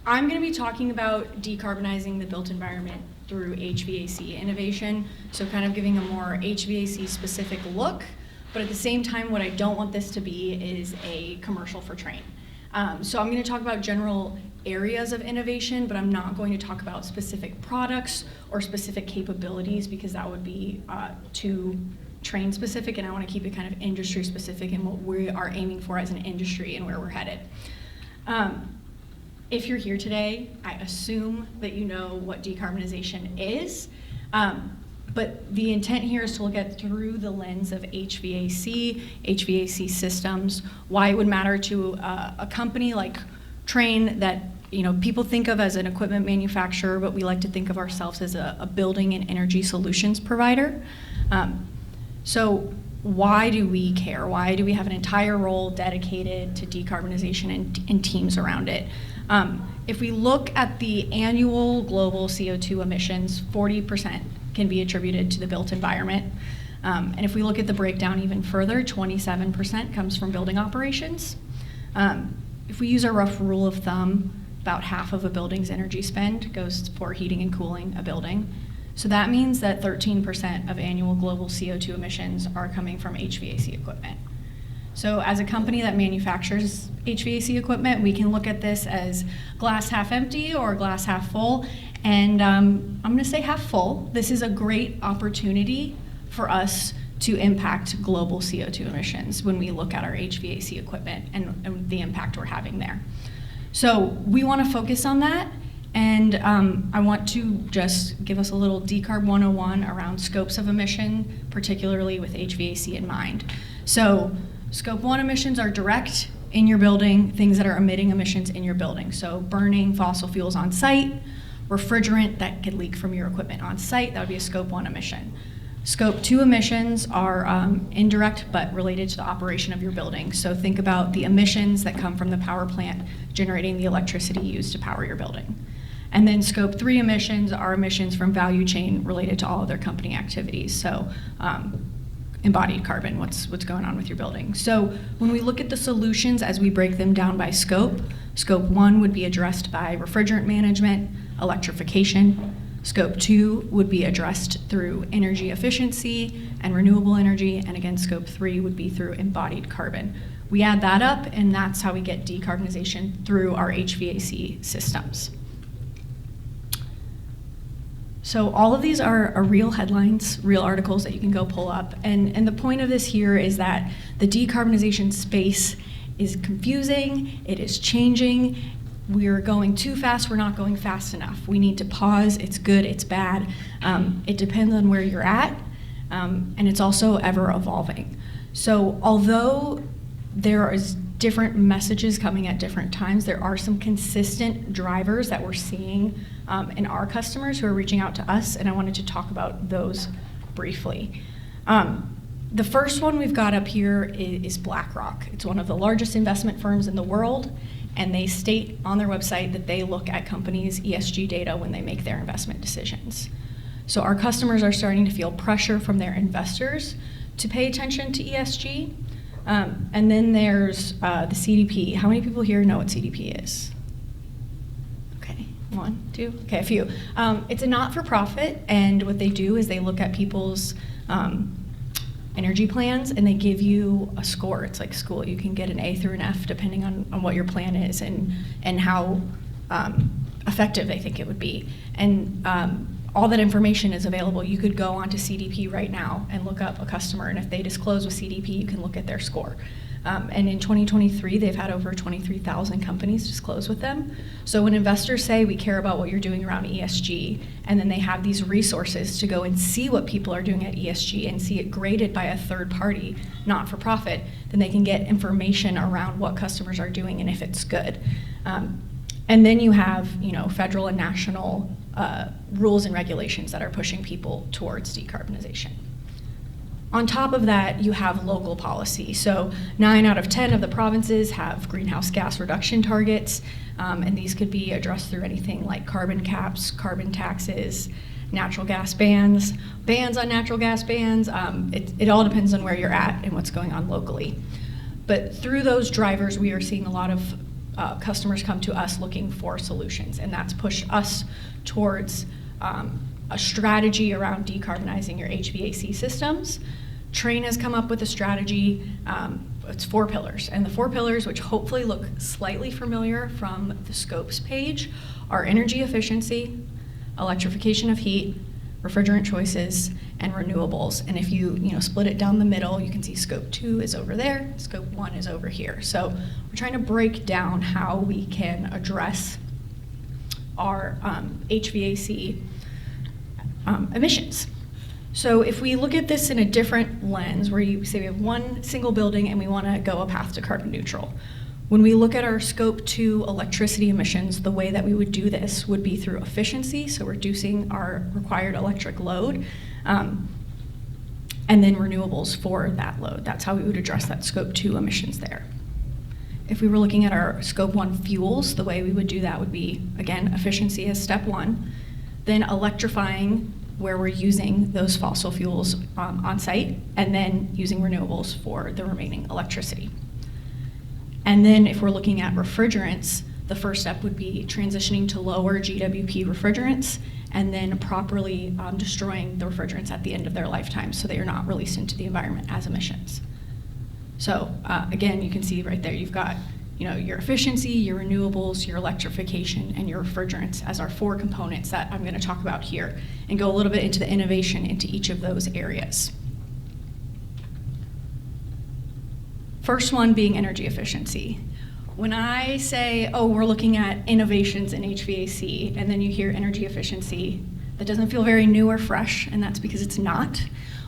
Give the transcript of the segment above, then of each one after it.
I'm going to be talking about decarbonizing the built environment through HVAC innovation, so kind of giving a more HVAC specific look, but at the same time, what I don't want this to be is a commercial for Trane. So I'm going to talk about general areas of innovation, but I'm not going to talk about specific products or specific capabilities because that would be too Trane specific, and I want to keep it kind of industry specific and what we are aiming for as an industry and where we're headed. If you're here today, I assume that you know what decarbonization is, but the intent here is to look at through the lens of HVAC systems, why it would matter to a company like Trane that people think of as an equipment manufacturer, but we like to think of ourselves as a building and energy solutions provider. So why do we care? Why do we have an entire role dedicated to decarbonization and teams around it? If we look at the annual global CO2 emissions, 40% can be attributed to the built environment. And if we look at the breakdown even further, 27% comes from building operations. If we use a rough rule of thumb, about half of a building's energy spend goes for heating and cooling a building. So that means that 13% of annual global CO2 emissions are coming from HVAC equipment. So as a company that manufactures HVAC equipment, we can look at this as glass half empty or glass half full. And I'm going to say half full. This is a great opportunity for us to impact global CO2 emissions when we look at our HVAC equipment and the impact we're having there. So we want to focus on that. And I want to just give us a little Decarb 101 around scopes of emission, particularly with HVAC in mind. So Scope 1 emissions are direct in your building, things that are emitting emissions in your building. So burning fossil fuels on site, refrigerant that could leak from your equipment on site, that would be a Scope 1 emission. Scope 2 emissions are indirect but related to the operation of your building. So think about the emissions that come from the power plant generating the electricity used to power your building. And then Scope 3 emissions are emissions from value chain related to all other company activities. So embodied carbon, what's going on with your building. So when we look at the solutions as we break them down by scope, Scope 1 would be addressed by refrigerant management, electrification. Scope 2 would be addressed through energy efficiency and renewable energy, and again, Scope 3 would be through embodied carbon. We add that up, and that's how we get decarbonization through our HVAC systems. So all of these are real headlines, real articles that you can go pull up. And the point of this here is that the decarbonization space is confusing, it is changing. We're going too fast, we're not going fast enough. We need to pause, it's good, it's bad. It depends on where you're at, and it's also ever evolving. So although there is different messages coming at different times, there are some consistent drivers that we're seeing in our customers who are reaching out to us, and I wanted to talk about those briefly. The first one we've got up here is BlackRock. It's one of the largest investment firms in the world, and they state on their website that they look at companies' ESG data when they make their investment decisions. So our customers are starting to feel pressure from their investors to pay attention to ESG. And then there's the CDP. How many people here know what CDP is? Okay, 1, 2, okay, a few. It's a not-for-profit, and what they do is they look at people's energy plans, and they give you a score. It's like school. You can get an A through an F depending on what your plan is and how effective they think it would be. And all that information is available. You could go onto CDP right now and look up a customer, and if they disclose with CDP, you can look at their score. And in 2023, they've had over 23,000 companies disclose with them. So when investors say we care about what you're doing around ESG, and then they have these resources to go and see what people are doing at ESG and see it graded by a third party, not for profit, then they can get information around what customers are doing and if it's good. And then you have, federal and national rules and regulations that are pushing people towards decarbonization. On top of that, you have local policy. So 9 out of 10 of the provinces have greenhouse gas reduction targets, and these could be addressed through anything like carbon caps, carbon taxes, natural gas bans on natural gas bans. It all depends on where you're at and what's going on locally. But through those drivers, we are seeing a lot of customers come to us looking for solutions, and that's pushed us towards a strategy around decarbonizing your HVAC systems. Trane has come up with a strategy. It's 4 pillars, and the 4 pillars, which hopefully look slightly familiar from the scopes page, are energy efficiency, electrification of heat, refrigerant choices, and renewables. And if you split it down the middle, you can see scope 2 is over there, scope 1 is over here. So we're trying to break down how we can address our HVAC emissions. So if we look at this in a different lens, where you say we have one single building and we want to go a path to carbon neutral, when we look at our scope 2 electricity emissions, the way that we would do this would be through efficiency, so reducing our required electric load, and then renewables for that load. That's how we would address that scope 2 emissions there. If we were looking at our scope 1 fuels, the way we would do that would be, again, efficiency as step 1, then electrifying where we're using those fossil fuels on site, and then using renewables for the remaining electricity. And then if we're looking at refrigerants, the first step would be transitioning to lower GWP refrigerants, and then properly destroying the refrigerants at the end of their lifetime so they are not released into the environment as emissions. So again, you can see right there, you've got your efficiency, your renewables, your electrification, and your refrigerants as our 4 components that I'm going to talk about here, and go a little bit into the innovation into each of those areas. First one being energy efficiency. When I say, oh, we're looking at innovations in HVAC, and then you hear energy efficiency, that doesn't feel very new or fresh, and that's because it's not.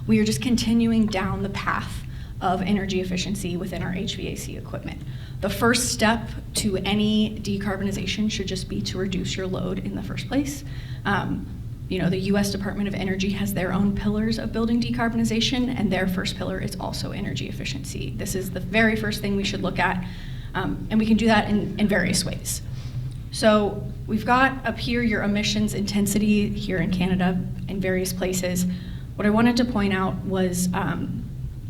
We are just continuing down the path of energy efficiency within our HVAC equipment. The first step to any decarbonization should just be to reduce your load in the first place. The U.S. Department of Energy has their own pillars of building decarbonization, and their first pillar is also energy efficiency. This is the very first thing we should look at, and we can do that in various ways. So we've got up here your emissions intensity here in Canada in various places. What I wanted to point out was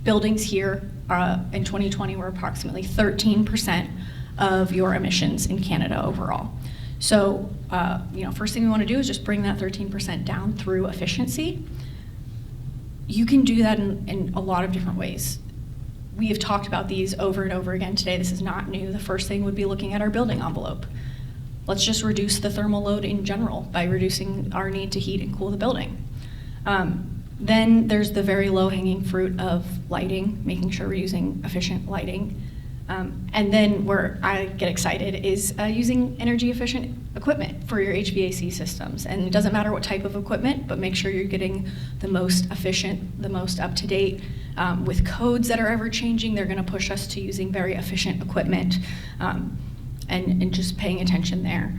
buildings here in 2020 were approximately 13% of your emissions in Canada overall. So, first thing we want to do is just bring that 13% down through efficiency. You can do that in a lot of different ways. We have talked about these over and over again today. This is not new. The first thing would be looking at our building envelope. Let's just reduce the thermal load in general by reducing our need to heat and cool the building. Then there's the very low-hanging fruit of lighting, making sure we're using efficient lighting. And then where I get excited is using energy-efficient equipment for your HVAC systems. And it doesn't matter what type of equipment, but make sure you're getting the most efficient, the most up-to-date. With codes that are ever-changing, they're going to push us to using very efficient equipment, and just paying attention there.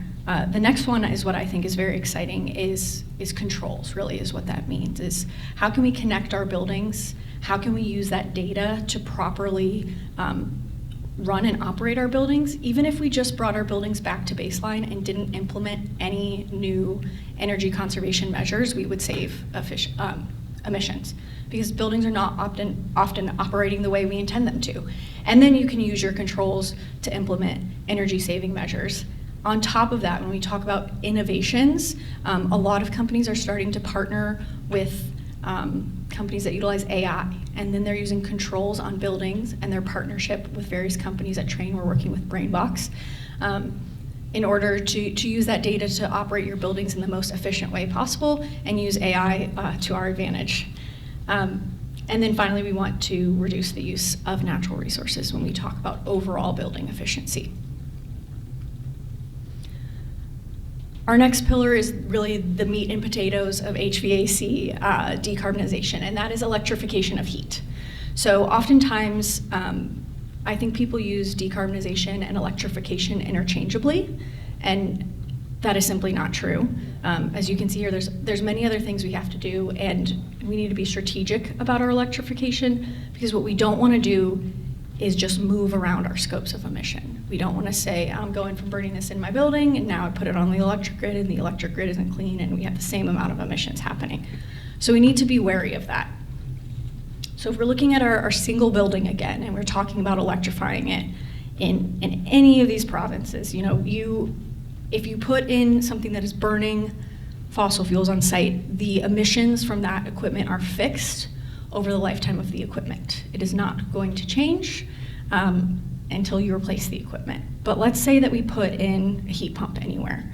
The next one is what I think is very exciting is controls, really is what that means, is how can we connect our buildings? How can we use that data to properly run and operate our buildings? Even if we just brought our buildings back to baseline and didn't implement any new energy conservation measures, we would save emissions, because buildings are not often operating the way we intend them to. And then you can use your controls to implement energy saving measures. On top of that, when we talk about innovations, a lot of companies are starting to partner with companies that utilize AI, and then they're using controls on buildings, and their partnership with various companies at Trane. We're working with Brainbox in order to use that data to operate your buildings in the most efficient way possible and use AI to our advantage. And then finally, we want to reduce the use of natural resources when we talk about overall building efficiency. Our next pillar is really the meat and potatoes of HVAC decarbonization, and that is electrification of heat. So oftentimes, I think people use decarbonization and electrification interchangeably, and that is simply not true. As you can see here, there's many other things we have to do, and we need to be strategic about our electrification, because what we don't want to do is just move around our scopes of emission. We don't want to say, I'm going from burning this in my building, and now I put it on the electric grid, and the electric grid isn't clean, and we have the same amount of emissions happening. So we need to be wary of that. So if we're looking at our single building again, and we're talking about electrifying it, in any of these provinces. If you put in something that is burning fossil fuels on site, the emissions from that equipment are fixed over the lifetime of the equipment. It is not going to change until you replace the equipment. But let's say that we put in a heat pump anywhere.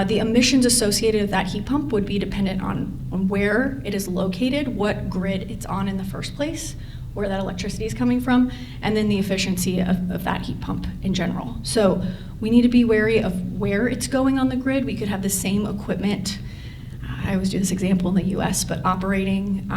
The emissions associated with that heat pump would be dependent on where it is located, what grid it's on in the first place, where that electricity is coming from, and then the efficiency of that heat pump in general. So we need to be wary of where it's going on the grid. We could have the same equipment, I always do this example in the US, but operating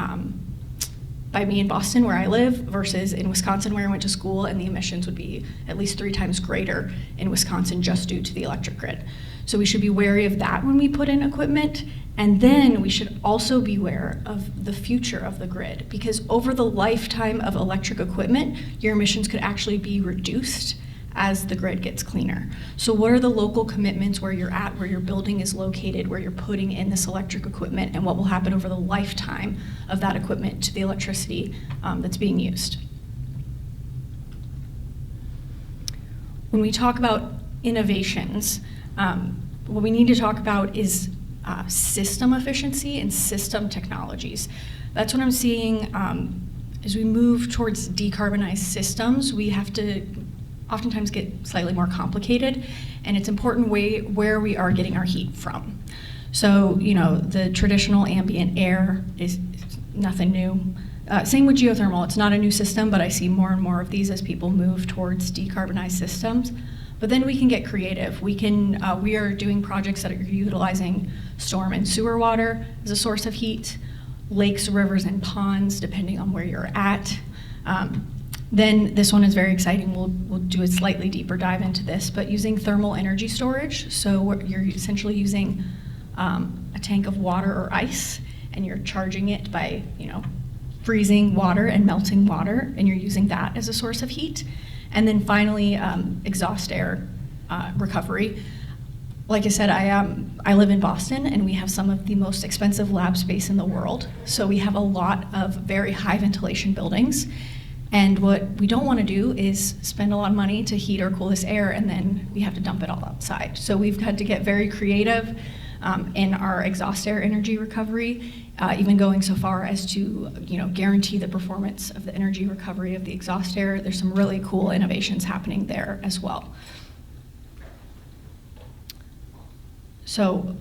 by me in Boston where I live versus in Wisconsin where I went to school, and the emissions would be at least 3 times greater in Wisconsin just due to the electric grid. So we should be wary of that when we put in equipment. And then we should also be aware of the future of the grid, because over the lifetime of electric equipment, your emissions could actually be reduced as the grid gets cleaner. So what are the local commitments where you're at, where your building is located, where you're putting in this electric equipment, and what will happen over the lifetime of that equipment to the electricity that's being used? When we talk about innovations, what we need to talk about is system efficiency and system technologies. That's what I'm seeing as we move towards decarbonized systems. We have to oftentimes get slightly more complicated, and it's important where we are getting our heat from. So, the traditional ambient air is nothing new. Same with geothermal. It's not a new system, but I see more and more of these as people move towards decarbonized systems. But then we can get creative. We are doing projects that are utilizing storm and sewer water as a source of heat, lakes, rivers, and ponds, depending on where you're at. Then this one is very exciting. We'll do a slightly deeper dive into this, but using thermal energy storage. So you're essentially using a tank of water or ice, and you're charging it by freezing water and melting water, and you're using that as a source of heat. And then finally, exhaust air recovery. Like I said, I live in Boston, and we have some of the most expensive lab space in the world. So we have a lot of very high ventilation buildings. And what we don't want to do is spend a lot of money to heat or cool this air, and then we have to dump it all outside. So we've had to get very creative in our exhaust air energy recovery, even going so far as to guarantee the performance of the energy recovery of the exhaust air. There's some really cool innovations happening there as well. So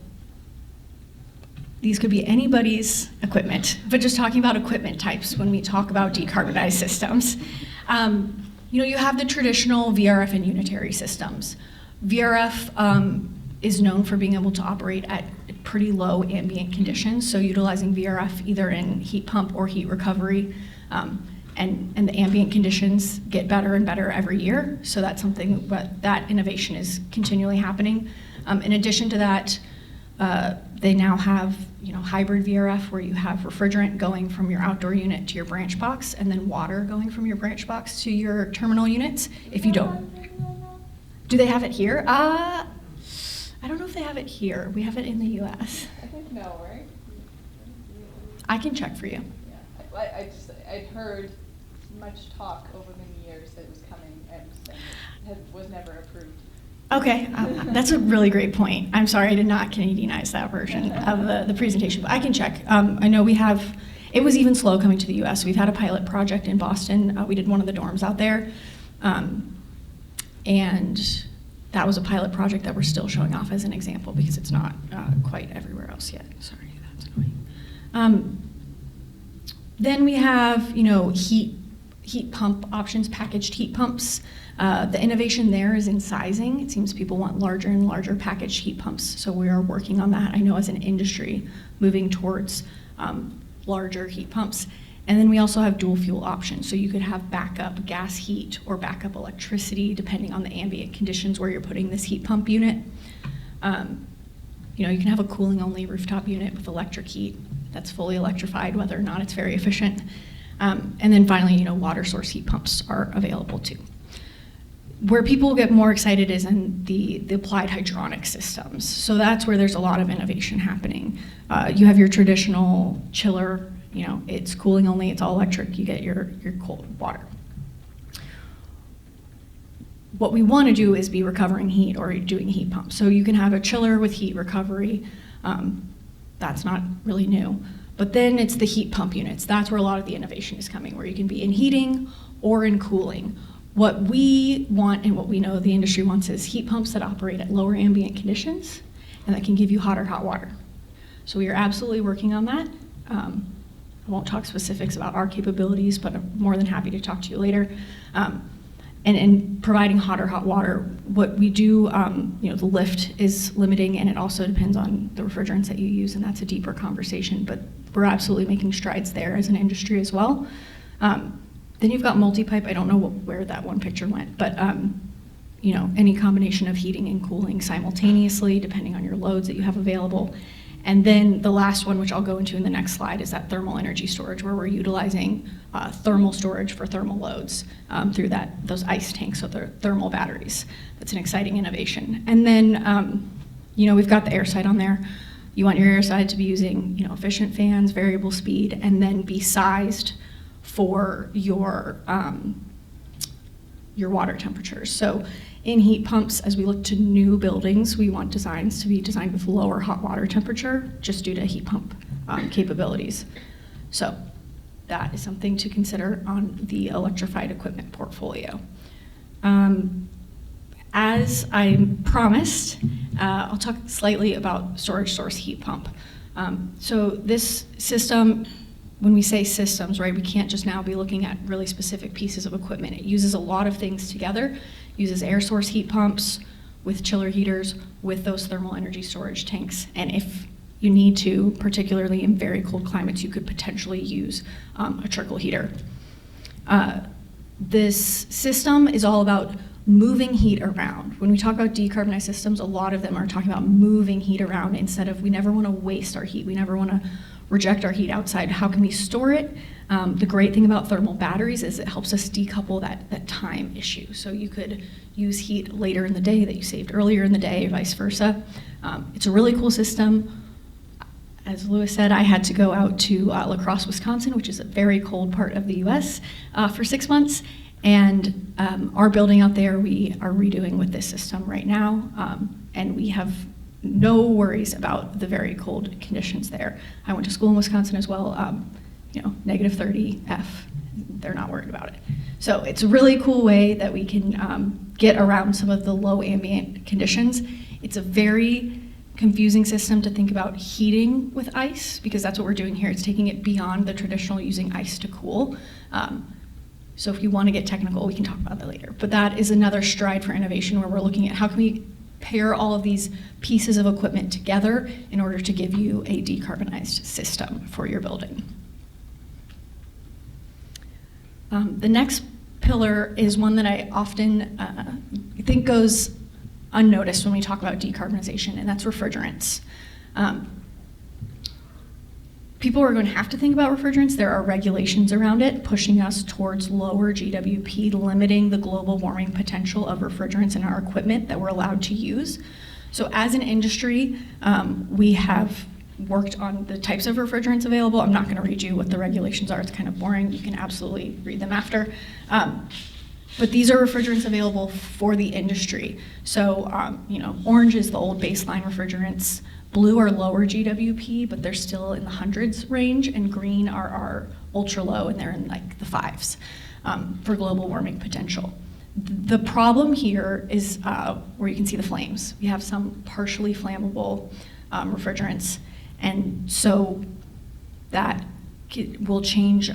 these could be anybody's equipment, but just talking about equipment types when we talk about decarbonized systems. You have the traditional VRF and unitary systems. VRF is known for being able to operate at pretty low ambient conditions, so utilizing VRF either in heat pump or heat recovery, and the ambient conditions get better and better every year, so that's something, but that innovation is continually happening. In addition to that, they now have hybrid VRF, where you have refrigerant going from your outdoor unit to your branch box, and then water going from your branch box to your terminal units. If you don't, do they have it here? I don't know if they have it here. We have it in the U.S. I think no, right? I can check for you. Yeah, I'd heard much talk over many years that it was coming, and was never approved. Okay, that's a really great point. I'm sorry I did not Canadianize that version of the presentation, but I can check. I know it was even slow coming to the US. We've had a pilot project in Boston. We did one of the dorms out there. And that was a pilot project that we're still showing off as an example because it's not quite everywhere else yet. Sorry, that's annoying. Then we have, heat pump options, packaged heat pumps. The innovation there is in sizing. It seems people want larger and larger packaged heat pumps, so we are working on that, I know, as an industry, moving towards larger heat pumps. And then we also have dual fuel options, so you could have backup gas heat or backup electricity depending on the ambient conditions where you're putting this heat pump unit. You can have a cooling only rooftop unit with electric heat that's fully electrified, whether or not it's very efficient. And then finally, water source heat pumps are available too. Where people get more excited is in the applied hydronic systems. So that's where there's a lot of innovation happening. You have your traditional chiller, it's cooling only, it's all electric, you get your cold water. what we want to do is be recovering heat or doing heat pumps. So you can have a chiller with heat recovery. That's not really new. But then it's the heat pump units. That's where a lot of the innovation is coming, where you can be in heating or in cooling. What we want and what we know the industry wants is heat pumps that operate at lower ambient conditions and that can give you hot or hot water. So we are absolutely working on that. I won't talk specifics about our capabilities, but I'm more than happy to talk to you later. And in providing hot or hot water, what we do, the lift is limiting, and it also depends on the refrigerants that you use, and that's a deeper conversation, but we're absolutely making strides there as an industry as well. Then you've got multi-pipe. I don't know where that one picture went, but any combination of heating and cooling simultaneously, depending on your loads that you have available. And then the last one, which I'll go into in the next slide, is that thermal energy storage, where we're utilizing thermal storage for thermal loads through those ice tanks, so they're thermal batteries. That's an exciting innovation. And then, we've got the air side on there. You want your air side to be using, efficient fans, variable speed, and then be sized for your water temperatures. So in heat pumps, as we look to new buildings, we want designs to be designed with lower hot water temperature, just due to heat pump capabilities. So that is something to consider on the electrified equipment portfolio. As I promised, I'll talk slightly about storage source heat pump. So this system, when we say systems, right, we can't just now be looking at really specific pieces of equipment. It uses a lot of things together. Uses air source heat pumps with chiller heaters, with those thermal energy storage tanks. And if you need to, particularly in very cold climates, you could potentially use a trickle heater. This system is all about moving heat around. When we talk about decarbonized systems, a lot of them are talking about moving heat around instead of, we never want to waste our heat. We never want to reject our heat outside. How can we store it? The great thing about thermal batteries is it helps us decouple that time issue. So you could use heat later in the day that you saved earlier in the day, vice versa. It's a really cool system. As Lewis said, I had to go out to La Crosse, Wisconsin, which is a very cold part of the US, for 6 months. And our building out there, we are redoing with this system right now. And we have no worries about the very cold conditions there. I went to school in Wisconsin as well, negative 30 F, they're not worried about it. So it's a really cool way that we can get around some of the low ambient conditions. It's a very confusing system to think about heating with ice, because that's what we're doing here. It's taking it beyond the traditional using ice to cool. So if you want to get technical, we can talk about that later. But that is another stride for innovation, where we're looking at how can we pair all of these pieces of equipment together in order to give you a decarbonized system for your building. The next pillar is one that I often think goes unnoticed when we talk about decarbonization, and that's refrigerants. People are going to have to think about refrigerants. There are regulations around it pushing us towards lower GWP, limiting the global warming potential of refrigerants in our equipment that we're allowed to use. So as an industry, we have worked on the types of refrigerants available. I'm not going to read you what the regulations are. It's kind of boring. You can absolutely read them after. But these are refrigerants available for the industry. So, orange is the old baseline refrigerants. Blue are lower GWP, but they're still in the hundreds range, and green are our ultra low, and they're in like the fives for global warming potential. The problem here is where you can see the flames. We have some partially flammable refrigerants, and so that will change,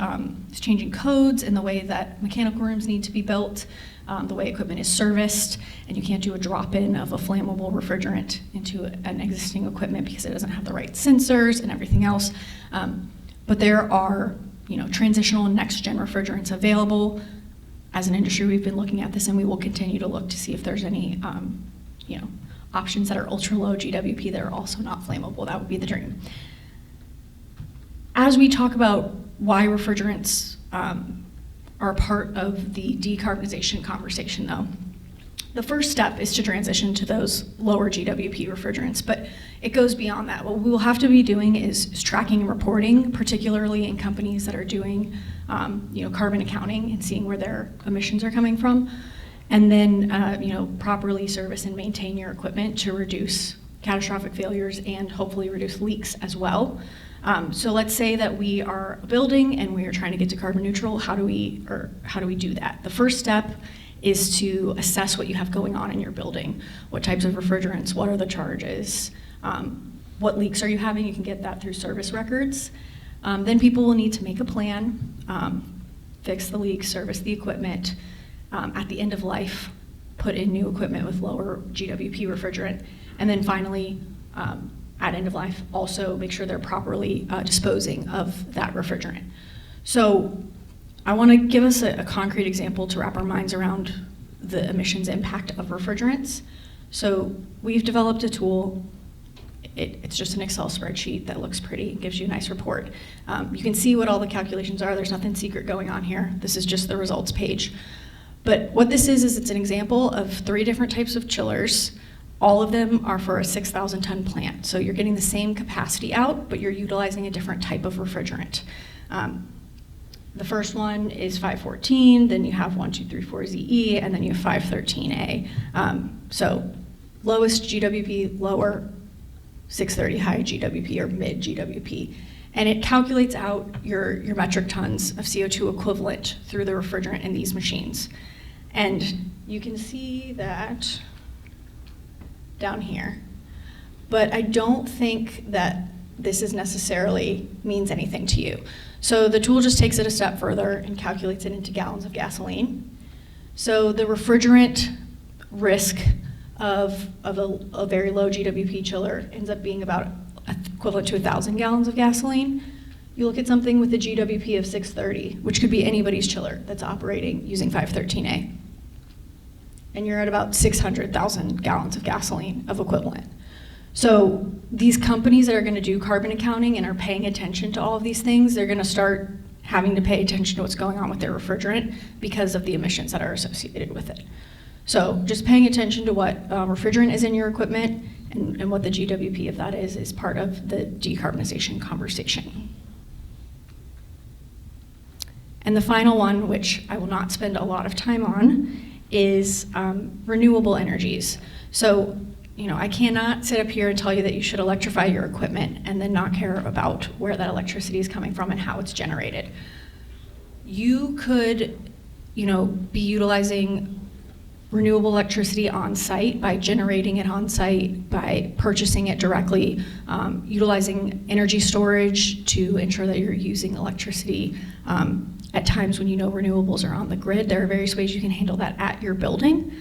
it's changing codes in the way that mechanical rooms need to be built, the way equipment is serviced, and you can't do a drop-in of a flammable refrigerant into an existing equipment because it doesn't have the right sensors and everything else. But there are, transitional and next-gen refrigerants available. As an industry, we've been looking at this, and we will continue to look to see if there's any, options that are ultra-low GWP that are also not flammable. That would be the dream. As we talk about why refrigerants are part of the decarbonization conversation, though, the first step is to transition to those lower GWP refrigerants, but it goes beyond that. What we will have to be doing is tracking and reporting, particularly in companies that are doing carbon accounting and seeing where their emissions are coming from. and then properly service and maintain your equipment to reduce catastrophic failures and hopefully reduce leaks as well. So let's say that we are a building and we are trying to get to carbon neutral. How do we do that? The first step is to assess what you have going on in your building. What types of refrigerants? What are the charges? What leaks are you having? You can get that through service records. Then people will need to make a plan, fix the leaks, service the equipment. At the end of life, put in new equipment with lower GWP refrigerant. And then finally, at end of life, also make sure they're properly disposing of that refrigerant. So I want to give us a concrete example to wrap our minds around the emissions impact of refrigerants. So we've developed a tool. It's just an Excel spreadsheet that looks pretty, gives you a nice report. You can see what all the calculations are. There's nothing secret going on here. This is just the results page. But what this is it's an example of 3 different types of chillers. All of them are for a 6,000 ton plant. So you're getting the same capacity out, but you're utilizing a different type of refrigerant. The first one is 514, then you have 1234ZE, and then you have 513A. So lowest GWP, lower 630 high GWP or mid GWP. And it calculates out your metric tons of CO2 equivalent through the refrigerant in these machines. And you can see that down here. But I don't think that this is necessarily means anything to you. So the tool just takes it a step further and calculates it into gallons of gasoline. So the refrigerant risk of a very low GWP chiller ends up being about equivalent to 1,000 gallons of gasoline. You look at something with a GWP of 630, which could be anybody's chiller that's operating using 513A. And you're at about 600,000 gallons of gasoline of equivalent. So these companies that are going to do carbon accounting and are paying attention to all of these things, they're going to start having to pay attention to what's going on with their refrigerant because of the emissions that are associated with it. So just paying attention to what refrigerant is in your equipment and what the GWP of that is part of the decarbonization conversation. And the final one, which I will not spend a lot of time on, is renewable energies. So, I cannot sit up here and tell you that you should electrify your equipment and then not care about where that electricity is coming from and how it's generated. You could, be utilizing renewable electricity on site by generating it on site, by purchasing it directly, utilizing energy storage to ensure that you're using electricity at times when renewables are on the grid. There are various ways you can handle that at your building.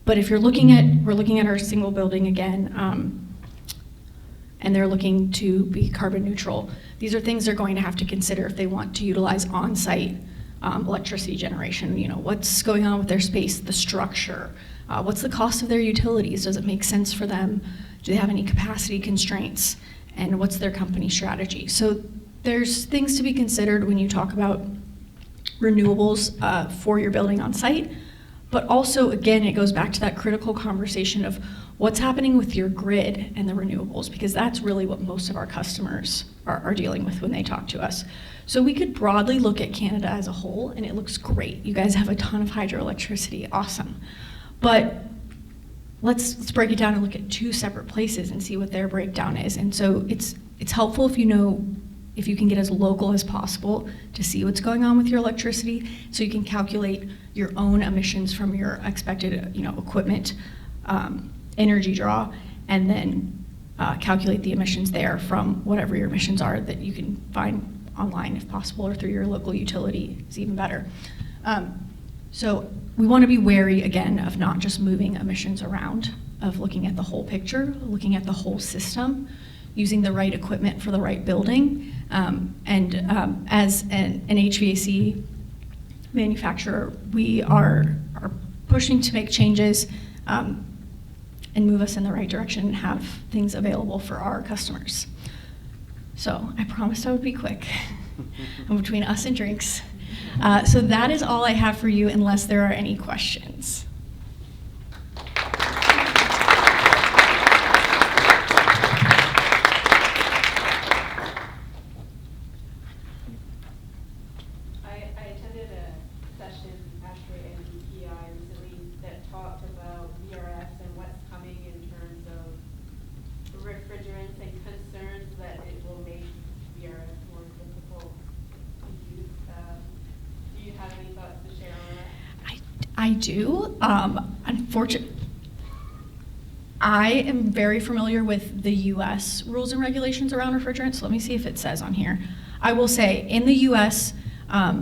But if we're looking at our single building again, and they're looking to be carbon neutral, these are things they're going to have to consider if they want to utilize on-site electricity generation. What's going on with their space, the structure, what's the cost of their utilities? Does it make sense for them? Do they have any capacity constraints? And what's their company strategy? So there's things to be considered when you talk about renewables for your building on site. But also, again, it goes back to that critical conversation of what's happening with your grid and the renewables, because that's really what most of our customers are dealing with when they talk to us. So we could broadly look at Canada as a whole, and it looks great. You guys have a ton of hydroelectricity, awesome. But let's break it down and look at 2 separate places and see what their breakdown is. And so it's helpful if you can get as local as possible to see what's going on with your electricity, so you can calculate your own emissions from your expected equipment energy draw, and then calculate the emissions there from whatever your emissions are that you can find online if possible, or through your local utility is even better. So we want to be wary, again, of not just moving emissions around, of looking at the whole picture, looking at the whole system, using the right equipment for the right building. As an HVAC manufacturer, we are pushing to make changes and move us in the right direction and have things available for our customers. So I promised I would be quick. I'm between us and drinks. So that is all I have for you, unless there are any questions. I attended a session I do. Unfortunately, I am very familiar with the US rules and regulations around refrigerants. So let me see if it says on here. I will say in the US, our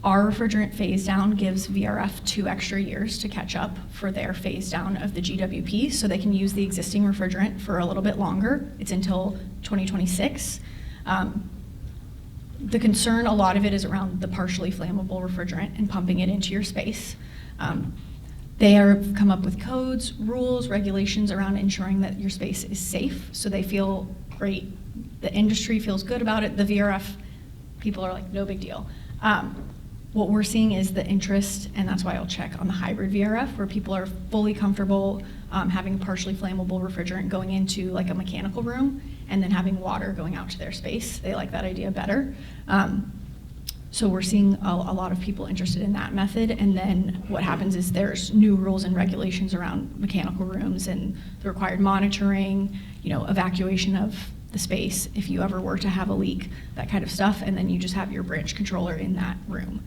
refrigerant phase down gives VRF 2 extra years to catch up for their phase down of the GWP, so they can use the existing refrigerant for a little bit longer. It's until 2026. The concern, a lot of it is around the partially flammable refrigerant and pumping it into your space. They have come up with codes, rules, regulations around ensuring that your space is safe, so they feel great. The industry feels good about it. The VRF people are like, no big deal. What we're seeing is the interest, and that's why I'll check on the hybrid VRF, where people are fully comfortable having partially flammable refrigerant going into like a mechanical room and then having water going out to their space. They like that idea better. So we're seeing a lot of people interested in that method, and then what happens is there's new rules and regulations around mechanical rooms and the required monitoring, evacuation of the space if you ever were to have a leak, that kind of stuff, and then you just have your branch controller in that room.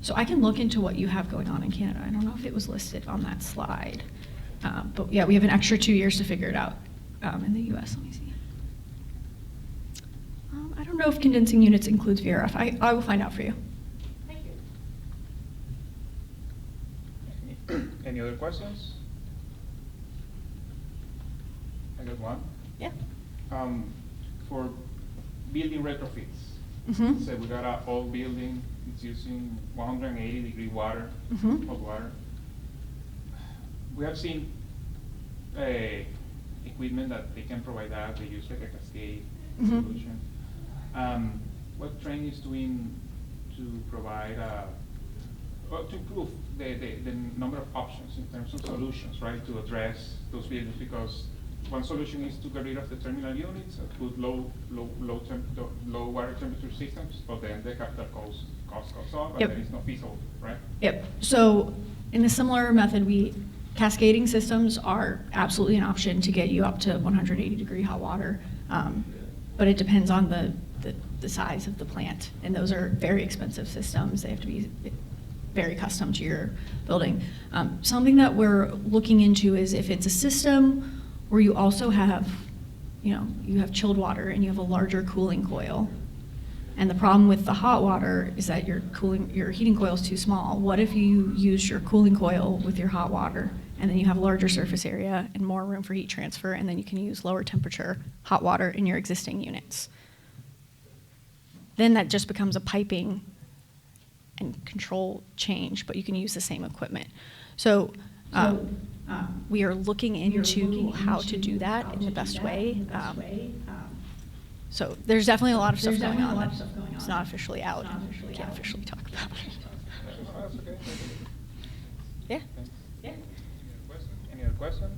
So I can look into what you have going on in Canada. I don't know if it was listed on that slide, but yeah, we have an extra 2 years to figure it out in the US. Let me see. I don't know if condensing units includes VRF. I will find out for you. Thank you. Any other questions? I got one. Yeah. For building retrofits, Mm-hmm. so we got an old building, it's using 180-degree water, Mhm. hot water. We have seen equipment that they can provide that, they use like a cascade Mhm. solution. What Trane is doing to provide, well, to improve the number of options in terms of solutions, right, to address those buildings, because one solution is to get rid of the terminal units and put low water temperature systems, but then the capital cost goes up, and Yep. then it's not feasible, right? Yep. So in a similar method, cascading systems are absolutely an option to get you up to 180-degree hot water, but it depends on the size of the plant, and those are very expensive systems. They have to be very custom to your building. Something that we're looking into is if it's a system where you also have, you have chilled water and you have a larger cooling coil. And the problem with the hot water is that your heating coil is too small. What if you use your cooling coil with your hot water, and then you have a larger surface area and more room for heat transfer, and then you can use lower temperature hot water in your existing units? Then that just becomes a piping and control change, but you can use the same equipment. So we are looking into how to do that in the best way. So there's definitely a lot of stuff going on. It's not officially out. We can't officially talk about it. That's okay. Yeah. Any other question?